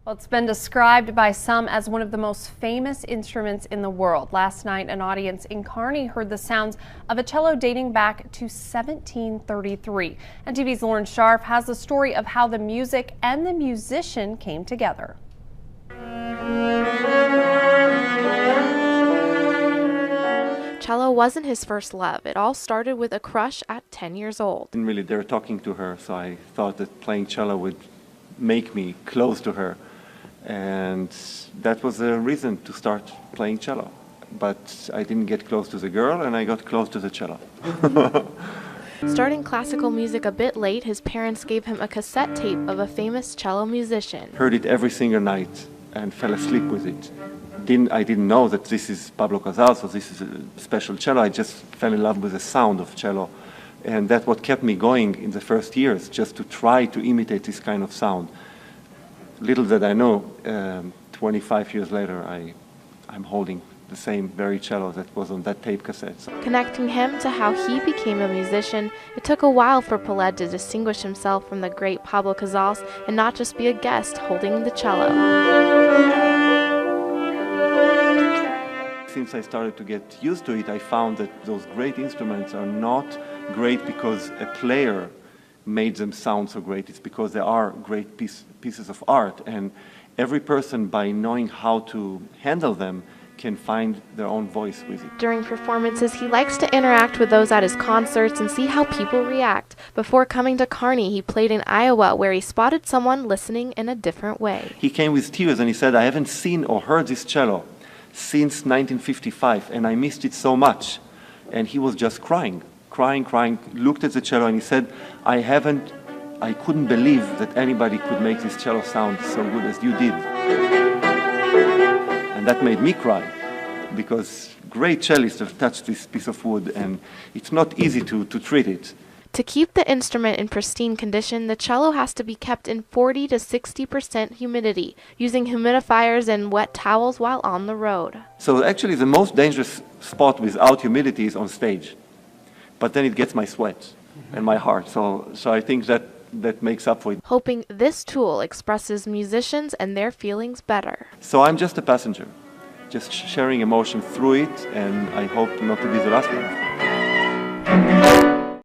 Well, it's been described by some as one of the most famous instruments in the world. Last night, an audience in Kearney heard the sounds of a cello dating back to 1733. NTV's Lauren Scharf has the story of how the music and the musician came together. Cello wasn't his first love. It all started with a crush at 10 years old. I didn't really dare talking to her, so I thought that playing cello would make me close to her. And that was the reason to start playing cello. But I didn't get close to the girl, and I got close to the cello. Starting classical music a bit late, his parents gave him a cassette tape of a famous cello musician. Heard it every single night and fell asleep with it. I didn't know that this is Pablo Casals, or this is a special cello. I just fell in love with the sound of cello. And that's what kept me going in the first years, just to try to imitate this kind of sound. Little did I know, 25 years later, I'm holding the same very cello that was on that tape cassette. Connecting him to how he became a musician, it took a while for Peled to distinguish himself from the great Pablo Casals and not just be a guest holding the cello. Since I started to get used to it, I found that those great instruments are not great because a player made them sound so great. It's because they are great pieces of art, and every person, by knowing how to handle them, can find their own voice with it. During performances, he likes to interact with those at his concerts and see how people react. Before coming to Kearney, he played in Iowa, where he spotted someone listening in a different way. He came with tears and he said, "I haven't seen or heard this cello since 1955, and I missed it so much." And he was just crying, looked at the cello, and he said, I couldn't believe that anybody could make this cello sound so good as you did. And that made me cry, because great cellists have touched this piece of wood, and it's not easy to treat it. To keep the instrument in pristine condition, the cello has to be kept in 40 to 60% humidity, using humidifiers and wet towels while on the road. So actually the most dangerous spot without humidity is on stage. But then it gets my sweat and my heart, so I think that makes up for it. Hoping this tool expresses musicians and their feelings better. So I'm just a passenger, just sharing emotion through it, and I hope not to be the last one.